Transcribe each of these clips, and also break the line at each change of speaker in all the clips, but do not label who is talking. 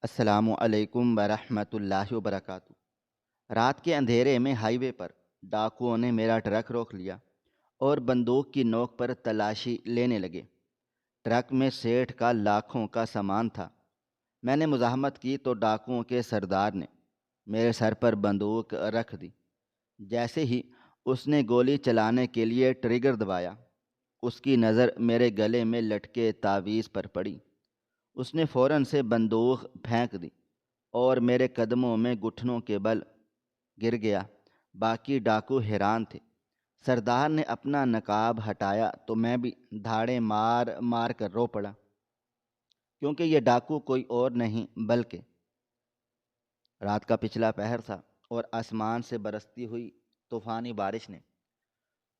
السلام علیکم ورحمۃ اللہ وبرکاتہ۔ رات کے اندھیرے میں ہائی وے پر ڈاکوؤں نے میرا ٹرک روک لیا اور بندوق کی نوک پر تلاشی لینے لگے۔ ٹرک میں سیٹھ کا لاکھوں کا سامان تھا۔ میں نے مزاحمت کی تو ڈاکوؤں کے سردار نے میرے سر پر بندوق رکھ دی۔ جیسے ہی اس نے گولی چلانے کے لیے ٹریگر دبایا، اس کی نظر میرے گلے میں لٹکے تعویذ پر پڑی۔ اس نے فوراً سے بندوق پھینک دی اور میرے قدموں میں گھٹنوں کے بل گر گیا۔ باقی ڈاکو حیران تھے۔ سردار نے اپنا نقاب ہٹایا تو میں بھی دھاڑے مار مار کر رو پڑا، کیونکہ یہ ڈاکو کوئی اور نہیں بلکہ رات کا پچھلا پہر تھا، اور آسمان سے برستی ہوئی طوفانی بارش نے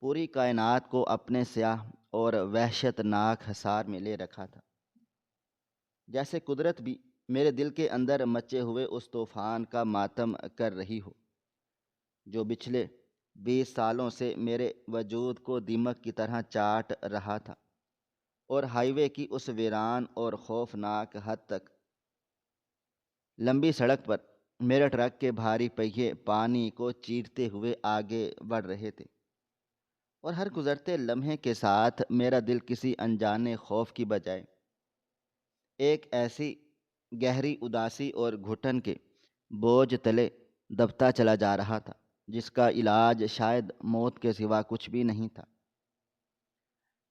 پوری کائنات کو اپنے سیاہ اور وحشت ناک حصار میں لے رکھا تھا۔ جیسے قدرت بھی میرے دل کے اندر مچے ہوئے اس طوفان کا ماتم کر رہی ہو، جو پچھلے 20 سالوں سے میرے وجود کو دیمک کی طرح چاٹ رہا تھا۔ اور ہائی وے کی اس ویران اور خوفناک حد تک لمبی سڑک پر میرے ٹرک کے بھاری پہیے پانی کو چیرتے ہوئے آگے بڑھ رہے تھے، اور ہر گزرتے لمحے کے ساتھ میرا دل کسی انجانے خوف کی بجائے ایک ایسی گہری اداسی اور گھٹن کے بوجھ تلے دبتا چلا جا رہا تھا، جس کا علاج شاید موت کے سوا کچھ بھی نہیں تھا۔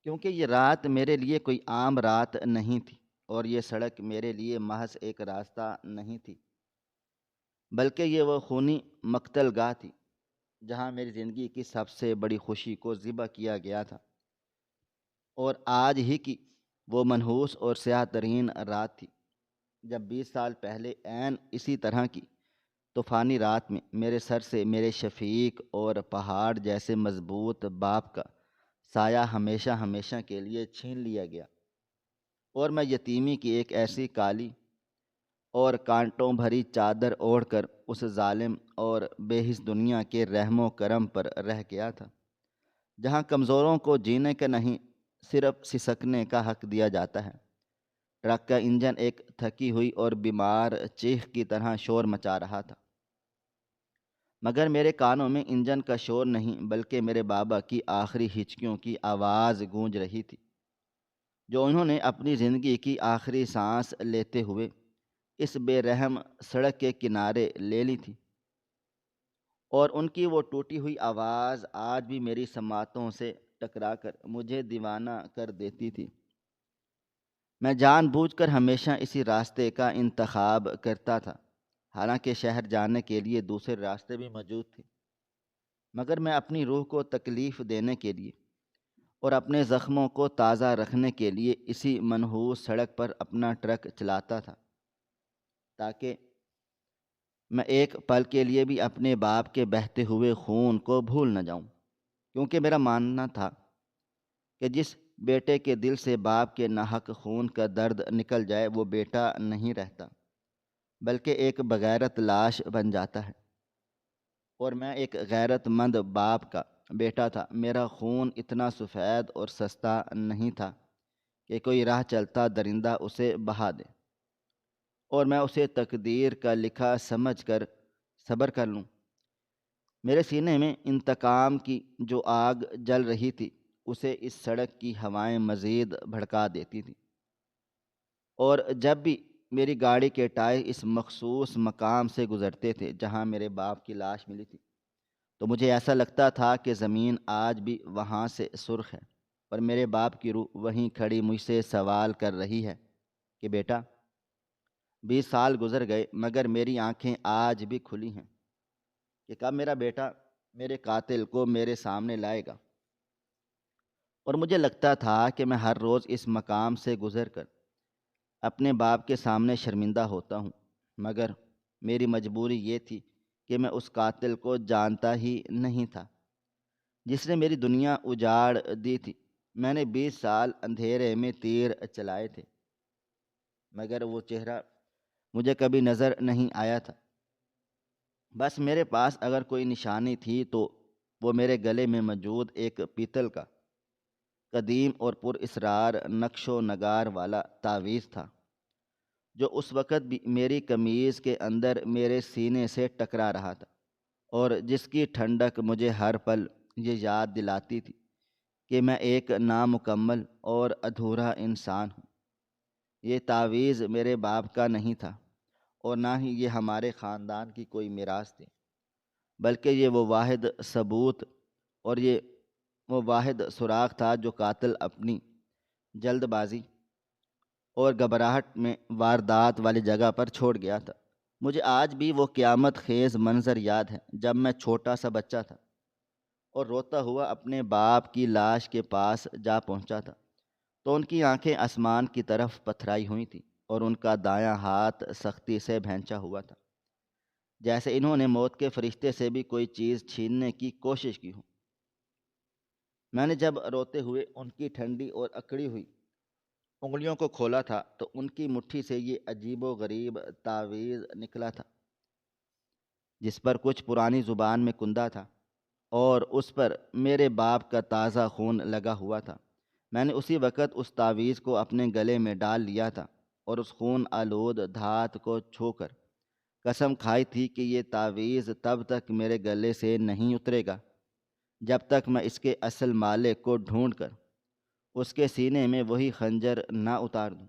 کیونکہ یہ رات میرے لیے کوئی عام رات نہیں تھی، اور یہ سڑک میرے لیے محض ایک راستہ نہیں تھی، بلکہ یہ وہ خونی مقتل گاہ تھی جہاں میری زندگی کی سب سے بڑی خوشی کو ذبح کیا گیا تھا۔ اور آج ہی کی وہ منحوس اور سیاہ ترین رات تھی جب 20 سال پہلے عین اسی طرح کی طوفانی رات میں میرے سر سے میرے شفیق اور پہاڑ جیسے مضبوط باپ کا سایہ ہمیشہ ہمیشہ کے لیے چھین لیا گیا، اور میں یتیمی کی ایک ایسی کالی اور کانٹوں بھری چادر اوڑھ کر اس ظالم اور بے حس دنیا کے رحم و کرم پر رہ گیا تھا، جہاں کمزوروں کو جینے کا نہیں، صرف سسکنے کا حق دیا جاتا ہے۔ ٹرک کا انجن ایک تھکی ہوئی اور بیمار چیخ کی طرح شور مچا رہا تھا، مگر میرے کانوں میں انجن کا شور نہیں بلکہ میرے بابا کی آخری ہچکیوں کی آواز گونج رہی تھی، جو انہوں نے اپنی زندگی کی آخری سانس لیتے ہوئے اس بے رحم سڑک کے کنارے لے لی تھی۔ اور ان کی وہ ٹوٹی ہوئی آواز آج بھی میری سماعتوں سے ٹکرا کر مجھے دیوانہ کر دیتی تھی۔ میں جان بوجھ کر ہمیشہ اسی راستے کا انتخاب کرتا تھا، حالانکہ شہر جانے کے لیے دوسرے راستے بھی موجود تھے، مگر میں اپنی روح کو تکلیف دینے کے لیے اور اپنے زخموں کو تازہ رکھنے کے لیے اسی منحوس سڑک پر اپنا ٹرک چلاتا تھا، تاکہ میں ایک پل کے لیے بھی اپنے باپ کے بہتے ہوئے خون کو بھول نہ جاؤں۔ کیونکہ میرا ماننا تھا کہ جس بیٹے کے دل سے باپ کے ناحق خون کا درد نکل جائے وہ بیٹا نہیں رہتا، بلکہ ایک بغیرت لاش بن جاتا ہے، اور میں ایک غیرت مند باپ کا بیٹا تھا۔ میرا خون اتنا سفید اور سستا نہیں تھا کہ کوئی راہ چلتا درندہ اسے بہا دے اور میں اسے تقدیر کا لکھا سمجھ کر صبر کر لوں۔ میرے سینے میں انتقام کی جو آگ جل رہی تھی اسے اس سڑک کی ہوائیں مزید بھڑکا دیتی تھیں، اور جب بھی میری گاڑی کے ٹائر اس مخصوص مقام سے گزرتے تھے جہاں میرے باپ کی لاش ملی تھی، تو مجھے ایسا لگتا تھا کہ زمین آج بھی وہاں سے سرخ ہے، اور میرے باپ کی روح وہیں کھڑی مجھ سے سوال کر رہی ہے کہ بیٹا، 20 سال گزر گئے مگر میری آنکھیں آج بھی کھلی ہیں کہ کب میرا بیٹا میرے قاتل کو میرے سامنے لائے گا۔ اور مجھے لگتا تھا کہ میں ہر روز اس مقام سے گزر کر اپنے باپ کے سامنے شرمندہ ہوتا ہوں، مگر میری مجبوری یہ تھی کہ میں اس قاتل کو جانتا ہی نہیں تھا جس نے میری دنیا اجاڑ دی تھی۔ میں نے 20 سال اندھیرے میں تیر چلائے تھے، مگر وہ چہرہ مجھے کبھی نظر نہیں آیا تھا۔ بس میرے پاس اگر کوئی نشانی تھی تو وہ میرے گلے میں موجود ایک پیتل کا قدیم اور پر اسرار نقش و نگار والا تعویذ تھا، جو اس وقت بھی میری قمیض کے اندر میرے سینے سے ٹکرا رہا تھا، اور جس کی ٹھنڈک مجھے ہر پل یہ یاد دلاتی تھی کہ میں ایک نامکمل اور ادھورا انسان ہوں۔ یہ تعویذ میرے باپ کا نہیں تھا، اور نہ ہی یہ ہمارے خاندان کی کوئی میراث تھی، بلکہ یہ وہ واحد ثبوت اور یہ وہ واحد سراغ تھا جو قاتل اپنی جلد بازی اور گھبراہٹ میں واردات والی جگہ پر چھوڑ گیا تھا۔ مجھے آج بھی وہ قیامت خیز منظر یاد ہے جب میں چھوٹا سا بچہ تھا اور روتا ہوا اپنے باپ کی لاش کے پاس جا پہنچا تھا، تو ان کی آنکھیں آسمان کی طرف پتھرائی ہوئی تھیں اور ان کا دایاں ہاتھ سختی سے بھینچا ہوا تھا، جیسے انہوں نے موت کے فرشتے سے بھی کوئی چیز چھیننے کی کوشش کی ہو۔ میں نے جب روتے ہوئے ان کی ٹھنڈی اور اکڑی ہوئی انگلیوں کو کھولا تھا تو ان کی مٹھی سے یہ عجیب و غریب تعویذ نکلا تھا، جس پر کچھ پرانی زبان میں کندہ تھا اور اس پر میرے باپ کا تازہ خون لگا ہوا تھا۔ میں نے اسی وقت اس تعویذ کو اپنے گلے میں ڈال لیا تھا اور اس خون آلود دھات کو چھو کر قسم کھائی تھی کہ یہ تعویذ تب تک میرے گلے سے نہیں اترے گا جب تک میں اس کے اصل مالک کو ڈھونڈ کر اس کے سینے میں وہی خنجر نہ اتار دوں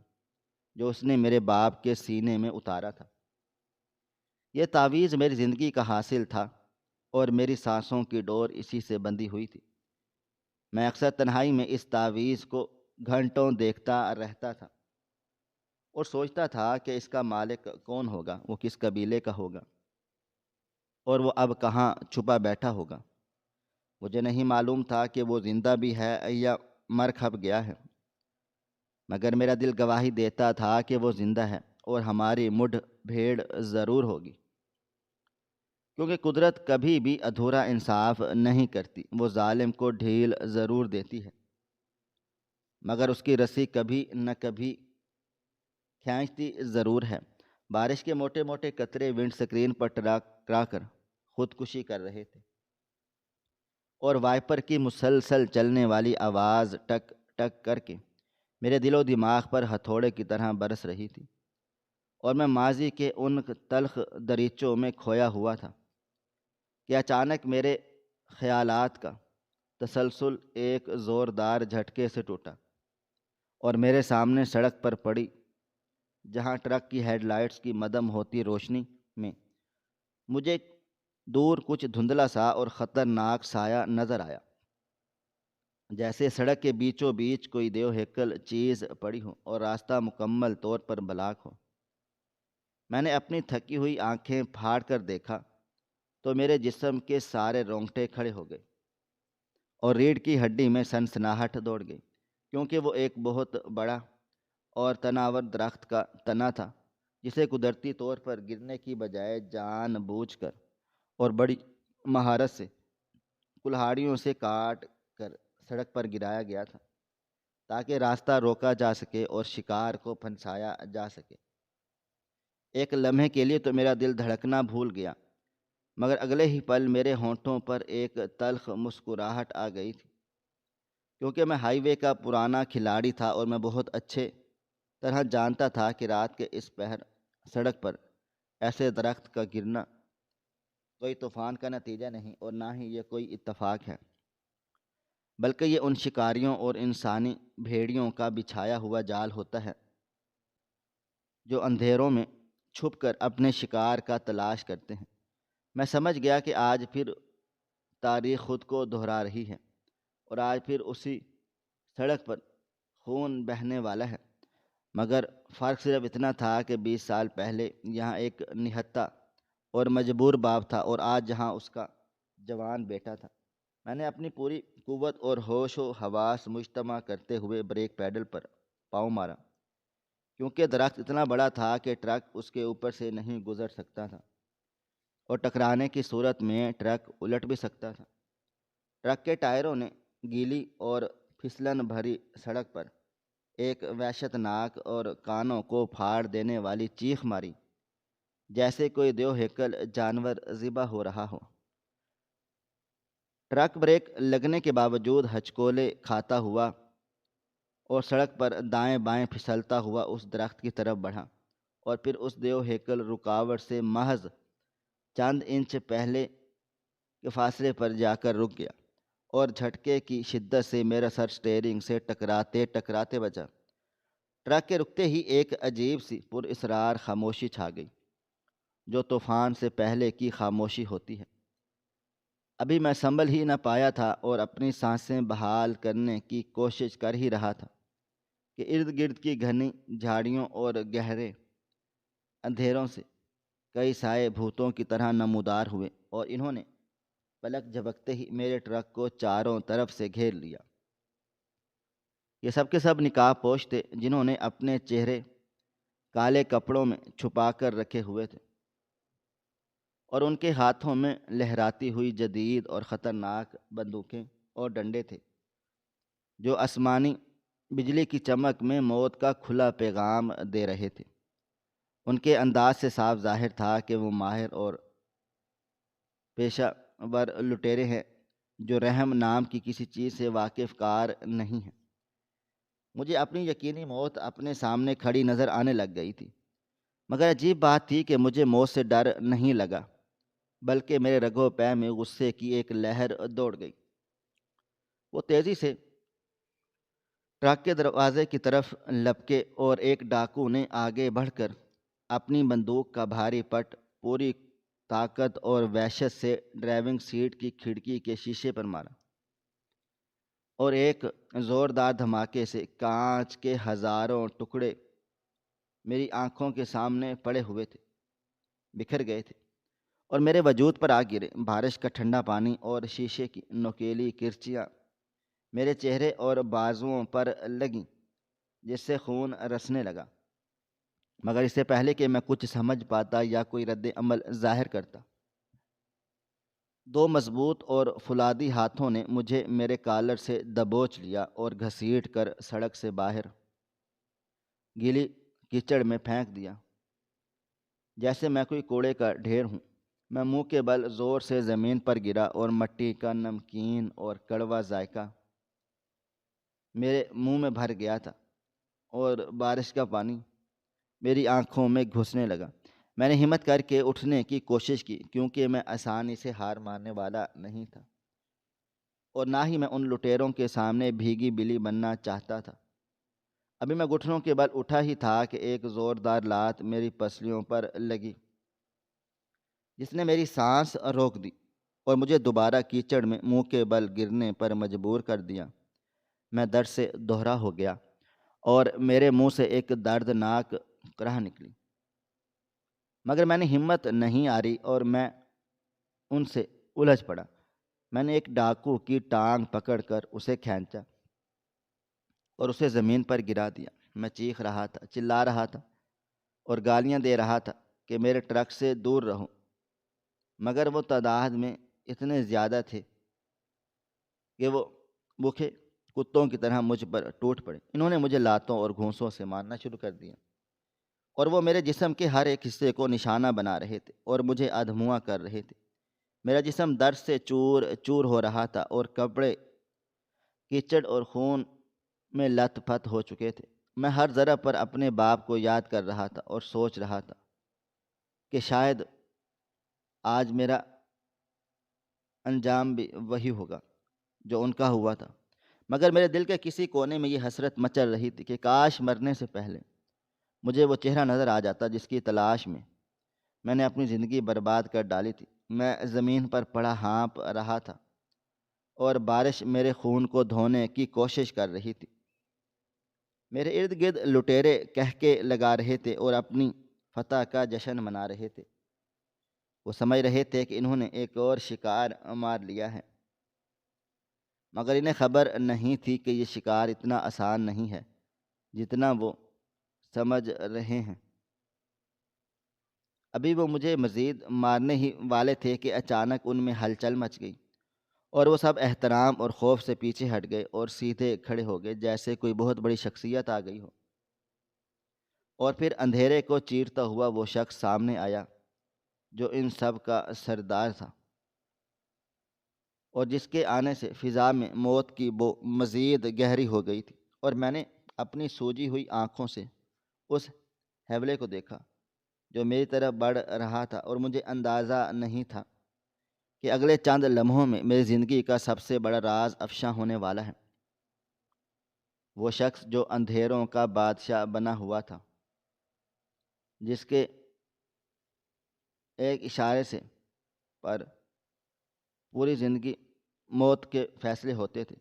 جو اس نے میرے باپ کے سینے میں اتارا تھا۔ یہ تعویذ میری زندگی کا حاصل تھا اور میری سانسوں کی ڈور اسی سے بندھی ہوئی تھی۔ میں اکثر تنہائی میں اس تعویذ کو گھنٹوں دیکھتا رہتا تھا اور سوچتا تھا کہ اس کا مالک کون ہوگا، وہ کس قبیلے کا ہوگا اور وہ اب کہاں چھپا بیٹھا ہوگا۔ مجھے نہیں معلوم تھا کہ وہ زندہ بھی ہے یا مر کھپ گیا ہے، مگر میرا دل گواہی دیتا تھا کہ وہ زندہ ہے اور ہماری مڈھ بھیڑ ضرور ہوگی، کیونکہ قدرت کبھی بھی ادھورا انصاف نہیں کرتی، وہ ظالم کو ڈھیل ضرور دیتی ہے مگر اس کی رسی کبھی نہ کبھی کھینچتی ضرور ہے۔ بارش کے موٹے موٹے قطرے ونڈ سکرین پر ٹکرا کر خودکشی کر رہے تھے، اور وائپر کی مسلسل چلنے والی آواز ٹک ٹک کر کے میرے دل و دماغ پر ہتھوڑے کی طرح برس رہی تھی، اور میں ماضی کے ان تلخ دریچوں میں کھویا ہوا تھا کہ اچانک میرے خیالات کا تسلسل ایک زوردار جھٹکے سے ٹوٹا اور میرے سامنے سڑک پر پڑی، جہاں ٹرک کی ہیڈ لائٹس کی مدم ہوتی روشنی میں مجھے دور کچھ دھندلا سا اور خطرناک سایہ نظر آیا، جیسے سڑک کے بیچوں بیچ کوئی دیو ہیکل چیز پڑی ہو اور راستہ مکمل طور پر بلاک ہو۔ میں نے اپنی تھکی ہوئی آنکھیں پھاڑ کر دیکھا تو میرے جسم کے سارے رونگٹے کھڑے ہو گئے اور ریڑھ کی ہڈی میں سنسناہٹ دوڑ گئی، کیونکہ وہ ایک بہت بڑا اور تناور درخت کا تنا تھا جسے قدرتی طور پر گرنے کی بجائے جان بوجھ کر اور بڑی مہارت سے کلہاڑیوں سے کاٹ کر سڑک پر گرایا گیا تھا تاکہ راستہ روکا جا سکے اور شکار کو پھنسایا جا سکے۔ ایک لمحے کے لیے تو میرا دل دھڑکنا بھول گیا، مگر اگلے ہی پل میرے ہونٹوں پر ایک تلخ مسکراہٹ آ گئی تھی، کیونکہ میں ہائی وے کا پرانا کھلاڑی تھا اور میں بہت اچھے طرح جانتا تھا کہ رات کے اس پہر سڑک پر ایسے درخت کا گرنا کوئی طوفان کا نتیجہ نہیں اور نہ ہی یہ کوئی اتفاق ہے، بلکہ یہ ان شکاریوں اور انسانی بھیڑیوں کا بچھایا ہوا جال ہوتا ہے جو اندھیروں میں چھپ کر اپنے شکار کا تلاش کرتے ہیں۔ میں سمجھ گیا کہ آج پھر تاریخ خود کو دہرا رہی ہے اور آج پھر اسی سڑک پر خون بہنے والا ہے، مگر فرق صرف اتنا تھا کہ 20 سال پہلے یہاں ایک نہتہ اور مجبور باپ تھا اور آج جہاں اس کا جوان بیٹا تھا۔ میں نے اپنی پوری قوت اور ہوش و حواس مجتمع کرتے ہوئے بریک پیڈل پر پاؤں مارا، کیونکہ درخت اتنا بڑا تھا کہ ٹرک اس کے اوپر سے نہیں گزر سکتا تھا اور ٹکرانے کی صورت میں ٹرک الٹ بھی سکتا تھا۔ ٹرک کے ٹائروں نے گیلی اور پھسلن بھری سڑک پر ایک وحشت ناک اور کانوں کو پھاڑ دینے والی چیخ ماری، جیسے کوئی دیو ہیکل جانور ذبح ہو رہا ہو۔ ٹرک بریک لگنے کے باوجود ہچکولے کھاتا ہوا اور سڑک پر دائیں بائیں پھسلتا ہوا اس درخت کی طرف بڑھا اور پھر اس دیو ہیکل رکاوٹ سے محض چند انچ پہلے کے فاصلے پر جا کر رک گیا، اور جھٹکے کی شدت سے میرا سر سٹیئرنگ سے ٹکراتے ٹکراتے بچا۔ ٹرک کے رکتے ہی ایک عجیب سی پر اسرار خاموشی چھا گئی، جو طوفان سے پہلے کی خاموشی ہوتی ہے۔ ابھی میں سنبھل ہی نہ پایا تھا اور اپنی سانسیں بحال کرنے کی کوشش کر ہی رہا تھا کہ ارد گرد کی گھنی جھاڑیوں اور گہرے اندھیروں سے کئی سائے بھوتوں کی طرح نمودار ہوئے، اور انہوں نے پلک جھپکتے ہی میرے ٹرک کو چاروں طرف سے گھیر لیا۔ یہ سب کے سب نقاب پوش تھے، جنہوں نے اپنے چہرے کالے کپڑوں میں چھپا کر رکھے ہوئے تھے، اور ان کے ہاتھوں میں لہراتی ہوئی جدید اور خطرناک بندوقیں اور ڈنڈے تھے، جو آسمانی بجلی کی چمک میں موت کا کھلا پیغام دے رہے تھے۔ ان کے انداز سے صاف ظاہر تھا کہ وہ ماہر اور پیشہ ور لٹیرے ہیں، جو رحم نام کی کسی چیز سے واقف کار نہیں ہیں۔ مجھے اپنی یقینی موت اپنے سامنے کھڑی نظر آنے لگ گئی تھی، مگر عجیب بات تھی کہ مجھے موت سے ڈر نہیں لگا، بلکہ میرے رگوں پے میں غصے کی ایک لہر دوڑ گئی۔ وہ تیزی سے ٹرک کے دروازے کی طرف لپکے، اور ایک ڈاکو نے آگے بڑھ کر اپنی بندوق کا بھاری پٹ پوری طاقت اور وحشت سے ڈرائیونگ سیٹ کی کھڑکی کے شیشے پر مارا، اور ایک زوردار دھماکے سے کانچ کے ہزاروں ٹکڑے میری آنکھوں کے سامنے پڑے ہوئے تھے، بکھر گئے تھے اور میرے وجود پر آ گرے۔ بارش کا ٹھنڈا پانی اور شیشے کی نوکیلی کرچیاں میرے چہرے اور بازوؤں پر لگیں، جس سے خون رسنے لگا، مگر اس سے پہلے کہ میں کچھ سمجھ پاتا یا کوئی رد عمل ظاہر کرتا، دو مضبوط اور فولادی ہاتھوں نے مجھے میرے کالر سے دبوچ لیا اور گھسیٹ کر سڑک سے باہر گیلی کیچڑ میں پھینک دیا، جیسے میں کوئی کوڑے کا ڈھیر ہوں۔ میں منہ کے بل زور سے زمین پر گرا، اور مٹی کا نمکین اور کڑوا ذائقہ میرے منہ میں بھر گیا تھا، اور بارش کا پانی میری آنکھوں میں گھسنے لگا۔ میں نے ہمت کر کے اٹھنے کی کوشش کی، کیونکہ میں آسانی سے ہار ماننے والا نہیں تھا، اور نہ ہی میں ان لٹیروں کے سامنے بھیگی بلی بننا چاہتا تھا۔ ابھی میں گھٹنوں کے بل اٹھا ہی تھا کہ ایک زوردار لات میری پسلیوں پر لگی، جس نے میری سانس روک دی اور مجھے دوبارہ کیچڑ میں منہ کے بل گرنے پر مجبور کر دیا۔ میں درد سے دوہرا ہو گیا، اور میرے منہ سے ایک دردناک کرہ نکلی، مگر میں نے ہمت نہیں ہاری اور میں ان سے الجھ پڑا۔ میں نے ایک ڈاکو کی ٹانگ پکڑ کر اسے کھینچا اور اسے زمین پر گرا دیا۔ میں چیخ رہا تھا، چلا رہا تھا اور گالیاں دے رہا تھا کہ میرے ٹرک سے دور رہو، مگر وہ تعداد میں اتنے زیادہ تھے کہ وہ بھوکے کتوں کی طرح مجھ پر ٹوٹ پڑے۔ انہوں نے مجھے لاتوں اور گھونسوں سے مارنا شروع کر دیا، اور وہ میرے جسم کے ہر ایک حصے کو نشانہ بنا رہے تھے اور مجھے ادھموا کر رہے تھے۔ میرا جسم درد سے چور چور ہو رہا تھا، اور کپڑے کیچڑ اور خون میں لت پت ہو چکے تھے۔ میں ہر ذرہ پر اپنے باپ کو یاد کر رہا تھا اور سوچ رہا تھا کہ شاید آج میرا انجام بھی وہی ہوگا جو ان کا ہوا تھا، مگر میرے دل کے کسی کونے میں یہ حسرت مچل رہی تھی کہ کاش مرنے سے پہلے مجھے وہ چہرہ نظر آ جاتا جس کی تلاش میں نے اپنی زندگی برباد کر ڈالی تھی۔ میں زمین پر پڑا ہانپ رہا تھا، اور بارش میرے خون کو دھونے کی کوشش کر رہی تھی۔ میرے ارد گرد لٹیرے کہکے لگا رہے تھے اور اپنی فتح کا جشن منا رہے تھے۔ وہ سمجھ رہے تھے کہ انہوں نے ایک اور شکار مار لیا ہے، مگر انہیں خبر نہیں تھی کہ یہ شکار اتنا آسان نہیں ہے جتنا وہ سمجھ رہے ہیں۔ ابھی وہ مجھے مزید مارنے ہی والے تھے کہ اچانک ان میں ہلچل مچ گئی، اور وہ سب احترام اور خوف سے پیچھے ہٹ گئے اور سیدھے کھڑے ہو گئے، جیسے کوئی بہت بڑی شخصیت آ گئی ہو۔ اور پھر اندھیرے کو چیرتا ہوا وہ شخص سامنے آیا جو ان سب کا سردار تھا، اور جس کے آنے سے فضا میں موت کی بو مزید گہری ہو گئی تھی، اور میں نے اپنی سوجی ہوئی آنکھوں سے اس حیولے کو دیکھا جو میری طرف بڑھ رہا تھا، اور مجھے اندازہ نہیں تھا کہ اگلے چند لمحوں میں میری زندگی کا سب سے بڑا راز افشاں ہونے والا ہے۔ وہ شخص جو اندھیروں کا بادشاہ بنا ہوا تھا، جس کے ایک اشارے سے پر پوری زندگی موت کے فیصلے ہوتے تھے،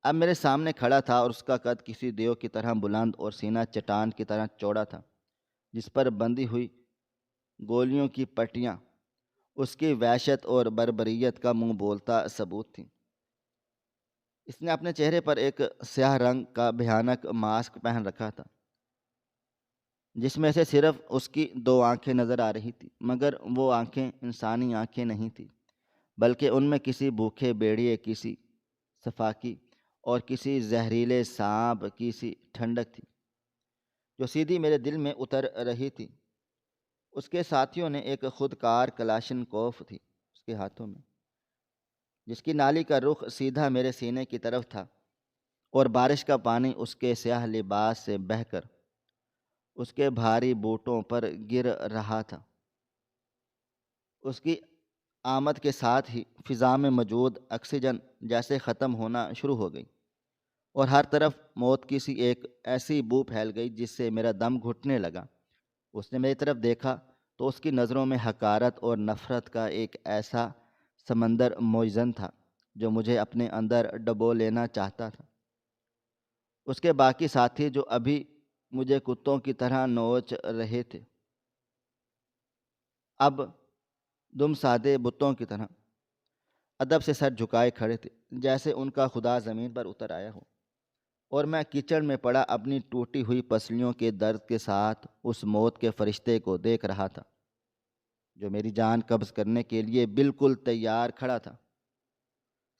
اب میرے سامنے کھڑا تھا، اور اس کا قد کسی دیو کی طرح بلند اور سینہ چٹان کی طرح چوڑا تھا، جس پر بندھی ہوئی گولیوں کی پٹیاں اس کی وحشت اور بربریت کا منہ بولتا ثبوت تھیں۔ اس نے اپنے چہرے پر ایک سیاہ رنگ کا بھیانک ماسک پہن رکھا تھا، جس میں سے صرف اس کی دو آنکھیں نظر آ رہی تھیں، مگر وہ آنکھیں انسانی آنکھیں نہیں تھیں، بلکہ ان میں کسی بھوکے بھیڑیے، کسی صفاکی اور کسی زہریلے سانپ کی سی ٹھنڈک تھی، جو سیدھی میرے دل میں اتر رہی تھی۔ اس کے ساتھیوں نے ایک خودکار کلاشن کوف تھی اس کے ہاتھوں میں، جس کی نالی کا رخ سیدھا میرے سینے کی طرف تھا، اور بارش کا پانی اس کے سیاہ لباس سے بہہ کر اس کے بھاری بوٹوں پر گر رہا تھا۔ اس کی آمد کے ساتھ ہی فضا میں موجود آکسیجن جیسے ختم ہونا شروع ہو گئی، اور ہر طرف موت کی سی ایک ایسی بو پھیل گئی جس سے میرا دم گھٹنے لگا۔ اس نے میری طرف دیکھا تو اس کی نظروں میں حقارت اور نفرت کا ایک ایسا سمندر موجزن تھا جو مجھے اپنے اندر ڈبو لینا چاہتا تھا۔ اس کے باقی ساتھی جو ابھی مجھے کتوں کی طرح نوچ رہے تھے، اب دم سادے بتوں کی طرح ادب سے سر جھکائے کھڑے تھے، جیسے ان کا خدا زمین پر اتر آیا ہو، اور میں کیچڑ میں پڑا اپنی ٹوٹی ہوئی پسلیوں کے درد کے ساتھ اس موت کے فرشتے کو دیکھ رہا تھا جو میری جان قبض کرنے کے لیے بالکل تیار کھڑا تھا۔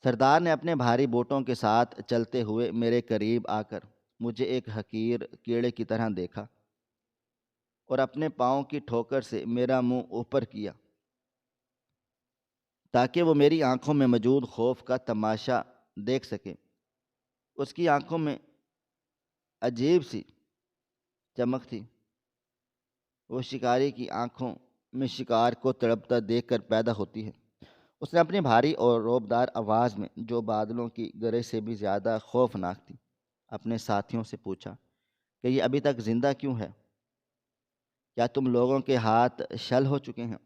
سردار نے اپنے بھاری بوٹوں کے ساتھ چلتے ہوئے میرے قریب آ کر مجھے ایک حقیر کیڑے کی طرح دیکھا، اور اپنے پاؤں کی ٹھوکر سے میرا منہ اوپر کیا تاکہ وہ میری آنکھوں میں موجود خوف کا تماشا دیکھ سکے۔ اس کی آنکھوں میں عجیب سی چمک تھی، وہ شکاری کی آنکھوں میں شکار کو تڑپتا دیکھ کر پیدا ہوتی ہے۔ اس نے اپنی بھاری اور روبدار آواز میں، جو بادلوں کی گرج سے بھی زیادہ خوفناک تھی، اپنے ساتھیوں سے پوچھا کہ یہ ابھی تک زندہ کیوں ہے؟ کیا تم لوگوں کے ہاتھ شل ہو چکے ہیں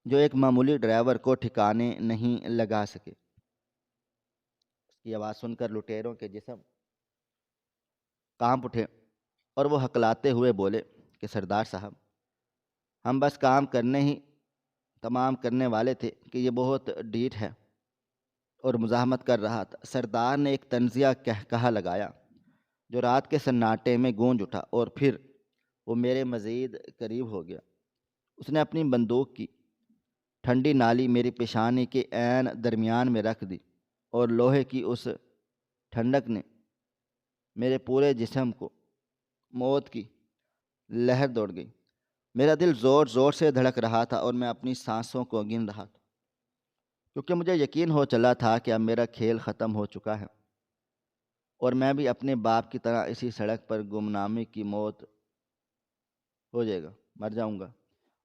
جو ایک معمولی ڈرائیور کو ٹھکانے نہیں لگا سکے؟ اس کی آواز سن کر لٹیروں کے جسم کانپ اٹھے، اور وہ ہکلاتے ہوئے بولے کہ سردار صاحب، ہم بس کام کرنے ہی تمام کرنے والے تھے کہ یہ بہت ڈھیٹ ہے اور مزاحمت کر رہا تھا۔ سردار نے ایک طنزیہ کہا لگایا جو رات کے سناٹے میں گونج اٹھا، اور پھر وہ میرے مزید قریب ہو گیا۔ اس نے اپنی بندوق کی ٹھنڈی نالی میری پیشانی کے عین درمیان میں رکھ دی، اور لوہے کی اس ٹھنڈک نے میرے پورے جسم کو موت کی لہر دوڑ گئی۔ میرا دل زور زور سے دھڑک رہا تھا، اور میں اپنی سانسوں کو گن رہا تھا، کیونکہ مجھے یقین ہو چلا تھا کہ اب میرا کھیل ختم ہو چکا ہے، اور میں بھی اپنے باپ کی طرح اسی سڑک پر گمنامی کی موت مر جاؤں گا،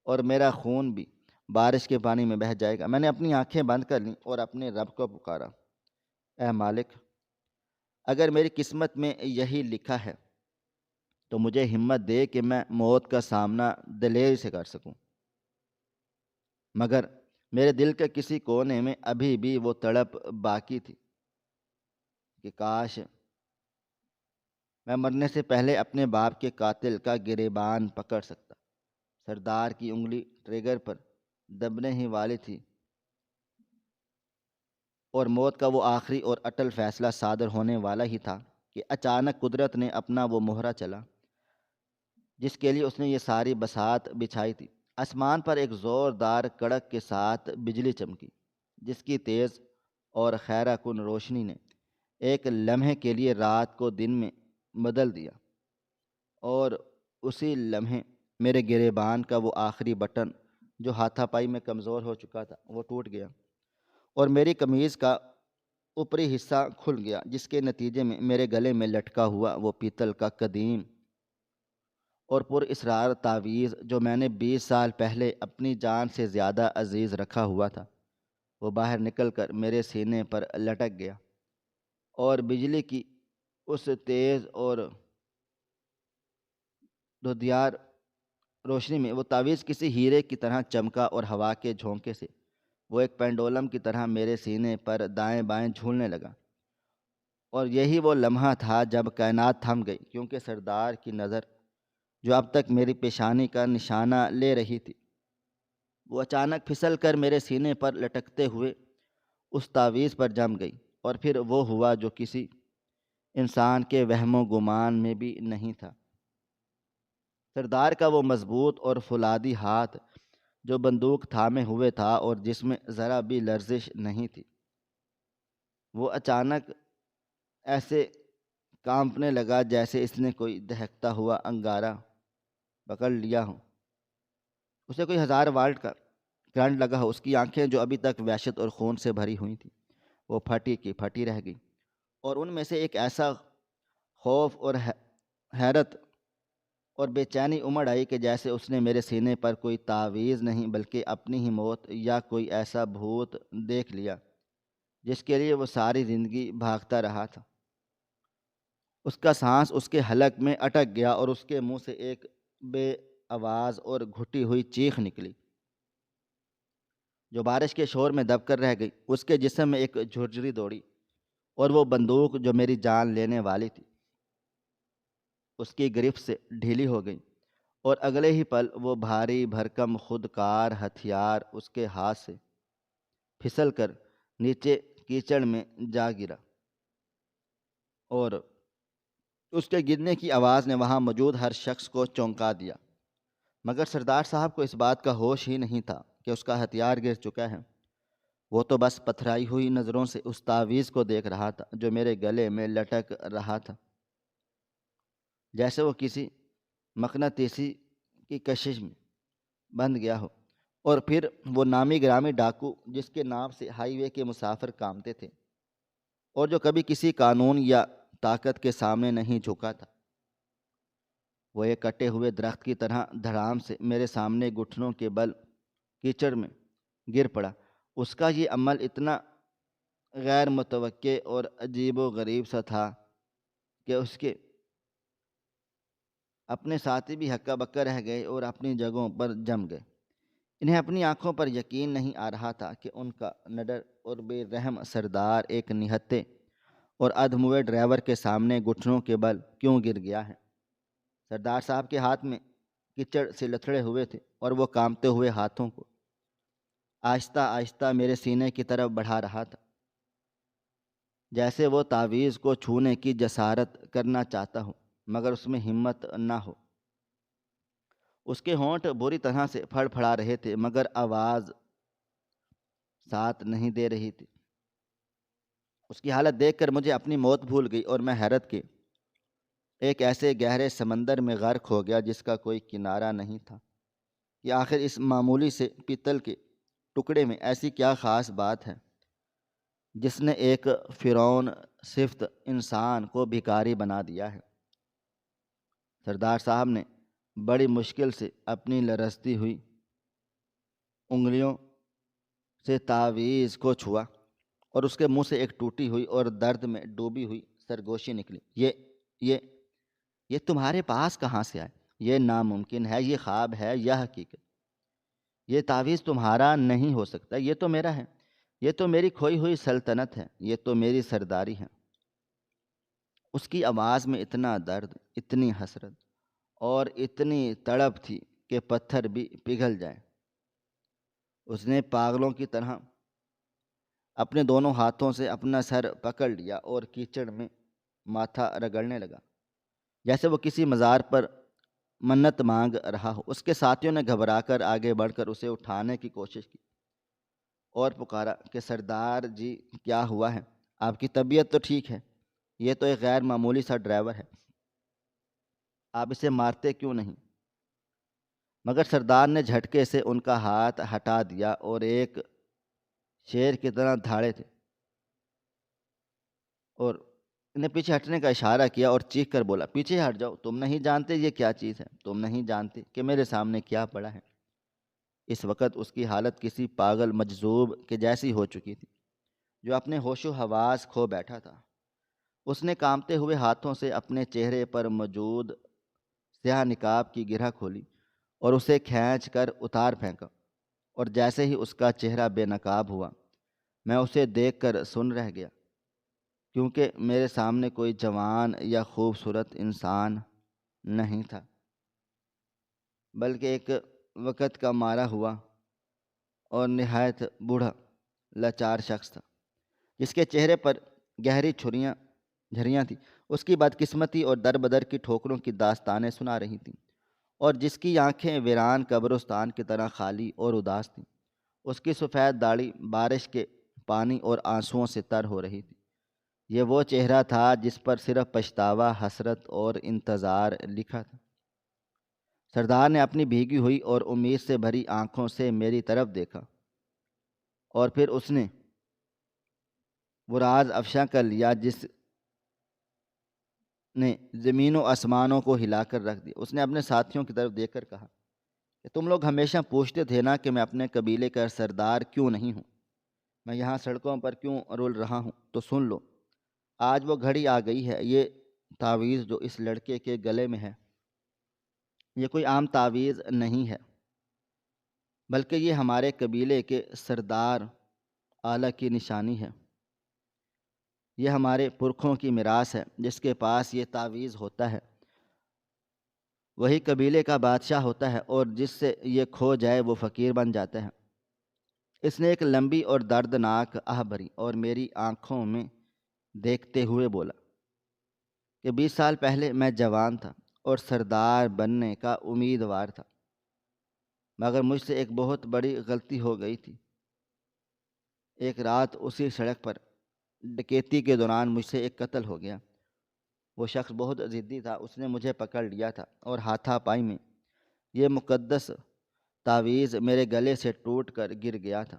اور میرا خون بھی بارش کے پانی میں بہہ جائے گا۔ میں نے اپنی آنکھیں بند کر لیں اور اپنے رب کو پکارا، اے مالک، اگر میری قسمت میں یہی لکھا ہے تو مجھے ہمت دے کہ میں موت کا سامنا دلیری سے کر سکوں۔ مگر میرے دل کے کسی کونے میں ابھی بھی وہ تڑپ باقی تھی کہ کاش میں مرنے سے پہلے اپنے باپ کے قاتل کا گریبان پکڑ سکتا۔ سردار کی انگلی ٹریگر پر دبنے ہی والی تھی، اور موت کا وہ آخری اور اٹل فیصلہ صادر ہونے والا ہی تھا کہ اچانک قدرت نے اپنا وہ مہرا چلا جس کے لیے اس نے یہ ساری بساط بچھائی تھی۔ آسمان پر ایک زوردار کڑک کے ساتھ بجلی چمکی، جس کی تیز اور خیرہ کن روشنی نے ایک لمحے کے لیے رات کو دن میں بدل دیا، اور اسی لمحے میرے گریبان کا وہ آخری بٹن جو ہاتھا پائی میں کمزور ہو چکا تھا وہ ٹوٹ گیا، اور میری قمیض کا اوپری حصہ کھل گیا، جس کے نتیجے میں میرے گلے میں لٹکا ہوا وہ پیتل کا قدیم اور پر اسرار تعویذ جو میں نے 20 سال پہلے اپنی جان سے زیادہ عزیز رکھا ہوا تھا، وہ باہر نکل کر میرے سینے پر لٹک گیا، اور بجلی کی اس تیز اور دھدیار روشنی میں وہ تعویذ کسی ہیرے کی طرح چمکا، اور ہوا کے جھونکے سے وہ ایک پینڈولم کی طرح میرے سینے پر دائیں بائیں جھولنے لگا۔ اور یہی وہ لمحہ تھا جب کائنات تھم گئی، کیونکہ سردار کی نظر جو اب تک میری پیشانی کا نشانہ لے رہی تھی، وہ اچانک پھسل کر میرے سینے پر لٹکتے ہوئے اس تعویذ پر جم گئی، اور پھر وہ ہوا جو کسی انسان کے وہم و گمان میں بھی نہیں تھا۔ سردار کا وہ مضبوط اور فولادی ہاتھ جو بندوق تھامے ہوئے تھا اور جس میں ذرا بھی لرزش نہیں تھی، وہ اچانک ایسے کانپنے لگا جیسے اس نے کوئی دہکتا ہوا انگارہ پکڑ لیا ہو، اسے کوئی 1000 واٹ کا کرنٹ لگا ہو۔ اس کی آنکھیں جو ابھی تک وحشت اور خون سے بھری ہوئی تھیں، وہ پھٹی کی پھٹی رہ گئی، اور ان میں سے ایک ایسا خوف اور حیرت اور بے چینی امڑ آئی کہ جیسے اس نے میرے سینے پر کوئی تعویذ نہیں بلکہ اپنی ہی موت یا کوئی ایسا بھوت دیکھ لیا جس کے لیے وہ ساری زندگی بھاگتا رہا تھا۔ اس کا سانس اس کے حلق میں اٹک گیا، اور اس کے منہ سے ایک بے آواز اور گھٹی ہوئی چیخ نکلی جو بارش کے شور میں دب کر رہ گئی۔ اس کے جسم میں ایک جھرجھری دوڑی، اور وہ بندوق جو میری جان لینے والی تھی اس کی گرفت سے ڈھیلی ہو گئی، اور اگلے ہی پل وہ بھاری بھرکم خودکار ہتھیار اس کے ہاتھ سے پھسل کر نیچے کیچڑ میں جا گرا، اور اس کے گرنے کی آواز نے وہاں موجود ہر شخص کو چونکا دیا، مگر سردار صاحب کو اس بات کا ہوش ہی نہیں تھا کہ اس کا ہتھیار گر چکا ہے۔ وہ تو بس پتھرائی ہوئی نظروں سے اس تعویذ کو دیکھ رہا تھا جو میرے گلے میں لٹک رہا تھا، جیسے وہ کسی مقناطیسی کی کشش میں بندھ گیا ہو۔ اور پھر وہ نامی گرامی ڈاکو جس کے نام سے ہائی وے کے مسافر کامتے تھے، اور جو کبھی کسی قانون یا طاقت کے سامنے نہیں جھکا تھا، وہ ایک کٹے ہوئے درخت کی طرح دھڑام سے میرے سامنے گھٹنوں کے بل کیچڑ میں گر پڑا۔ اس کا یہ عمل اتنا غیر متوقع اور عجیب و غریب سا تھا کہ اس کے اپنے ساتھی بھی ہکا بکا رہ گئے اور اپنی جگہوں پر جم گئے۔ انہیں اپنی آنکھوں پر یقین نہیں آ رہا تھا کہ ان کا نڈر اور بے رحم سردار ایک نہتے اور ادھموئے ڈرائیور کے سامنے گھٹنوں کے بل کیوں گر گیا ہے۔ سردار صاحب کے ہاتھ میں کیچڑ سے لتھڑے ہوئے تھے، اور وہ کانپتے ہوئے ہاتھوں کو آہستہ آہستہ میرے سینے کی طرف بڑھا رہا تھا، جیسے وہ تعویذ کو چھونے کی جسارت کرنا چاہتا ہو مگر اس میں ہمت نہ ہو۔ اس کے ہونٹ بری طرح سے پھڑ پھڑا رہے تھے، مگر آواز ساتھ نہیں دے رہی تھی۔ اس کی حالت دیکھ کر مجھے اپنی موت بھول گئی، اور میں حیرت کے ایک ایسے گہرے سمندر میں غرق ہو گیا جس کا کوئی کنارہ نہیں تھا کہ آخر اس معمولی سے پیتل کے ٹکڑے میں ایسی کیا خاص بات ہے جس نے ایک فرعون صفت انسان کو بھکاری بنا دیا ہے۔ سردار صاحب نے بڑی مشکل سے اپنی لرزتی ہوئی انگلیوں سے تعویذ کو چھوا، اور اس کے منہ سے ایک ٹوٹی ہوئی اور درد میں ڈوبی ہوئی سرگوشی نکلی۔ یہ تمہارے پاس کہاں سے آئے؟ یہ ناممکن ہے، یہ خواب ہے یا حقیقت؟ یہ تعویذ تمہارا نہیں ہو سکتا، یہ تو میرا ہے، یہ تو میری کھوئی ہوئی سلطنت ہے، یہ تو میری سرداری ہے۔ اس کی آواز میں اتنا درد، اتنی حسرت اور اتنی تڑپ تھی کہ پتھر بھی پگھل جائے۔ اس نے پاگلوں کی طرح اپنے دونوں ہاتھوں سے اپنا سر پکڑ لیا اور کیچڑ میں ماتھا رگڑنے لگا جیسے وہ کسی مزار پر منت مانگ رہا ہو۔ اس کے ساتھیوں نے گھبرا کر آگے بڑھ کر اسے اٹھانے کی کوشش کی اور پکارا کہ سردار جی، کیا ہوا ہے؟ آپ کی طبیعت تو ٹھیک ہے، یہ تو ایک غیر معمولی سا ڈرائیور ہے، آپ اسے مارتے کیوں نہیں؟ مگر سردار نے جھٹکے سے ان کا ہاتھ ہٹا دیا اور ایک شیر کی طرح دھاڑے تھے اور نے پیچھے ہٹنے کا اشارہ کیا اور چیخ کر بولا، پیچھے ہٹ جاؤ، تم نہیں جانتے یہ کیا چیز ہے، تم نہیں جانتے کہ میرے سامنے کیا پڑا ہے۔ اس وقت اس کی حالت کسی پاگل مجذوب کے جیسی ہو چکی تھی جو اپنے ہوش و حواس کھو بیٹھا تھا۔ اس نے کانپتے ہوئے ہاتھوں سے اپنے چہرے پر موجود سیاہ نقاب کی گرہ کھولی اور اسے کھینچ کر اتار پھینکا، اور جیسے ہی اس کا چہرہ بے نقاب ہوا میں اسے دیکھ کر سن رہ گیا، کیونکہ میرے سامنے کوئی جوان یا خوبصورت انسان نہیں تھا، بلکہ ایک وقت کا مارا ہوا اور نہایت بوڑھا لاچار شخص تھا، جس کے چہرے پر گہری جھریاں تھیں۔ اس کی بدقسمتی اور در بدر کی ٹھوکروں کی داستانیں سنا رہی تھیں، اور جس کی آنکھیں ویران قبرستان کی طرح خالی اور اداس تھیں۔ اس کی سفید داڑھی بارش کے پانی اور آنسوؤں سے تر ہو رہی تھی۔ یہ وہ چہرہ تھا جس پر صرف پچھتاوا، حسرت اور انتظار لکھا تھا۔ سردار نے اپنی بھیگی ہوئی اور امید سے بھری آنکھوں سے میری طرف دیکھا، اور پھر اس نے وہ راز افشاں کر لیا جس نے زمین و آسمانوں کو ہلا کر رکھ دیا۔ اس نے اپنے ساتھیوں کی طرف دیکھ کر کہا کہ تم لوگ ہمیشہ پوچھتے تھے نا کہ میں اپنے قبیلے کا سردار کیوں نہیں ہوں، میں یہاں سڑکوں پر کیوں رول رہا ہوں، تو سن لو، آج وہ گھڑی آ گئی ہے۔ یہ تعویذ جو اس لڑکے کے گلے میں ہے، یہ کوئی عام تعویذ نہیں ہے، بلکہ یہ ہمارے قبیلے کے سردار اعلیٰ کی نشانی ہے۔ یہ ہمارے پرکھوں کی میراث ہے۔ جس کے پاس یہ تعویذ ہوتا ہے وہی قبیلے کا بادشاہ ہوتا ہے، اور جس سے یہ کھو جائے وہ فقیر بن جاتا ہے۔ اس نے ایک لمبی اور دردناک آہ بھری اور میری آنکھوں میں دیکھتے ہوئے بولا کہ 20 سال پہلے میں جوان تھا اور سردار بننے کا امیدوار تھا، مگر مجھ سے ایک بہت بڑی غلطی ہو گئی تھی۔ ایک رات اسی سڑک پر ڈکیتی کے دوران مجھ سے ایک قتل ہو گیا۔ وہ شخص بہت ضدی تھا، اس نے مجھے پکڑ لیا تھا اور ہاتھا پائی میں یہ مقدس تعویذ میرے گلے سے ٹوٹ کر گر گیا تھا،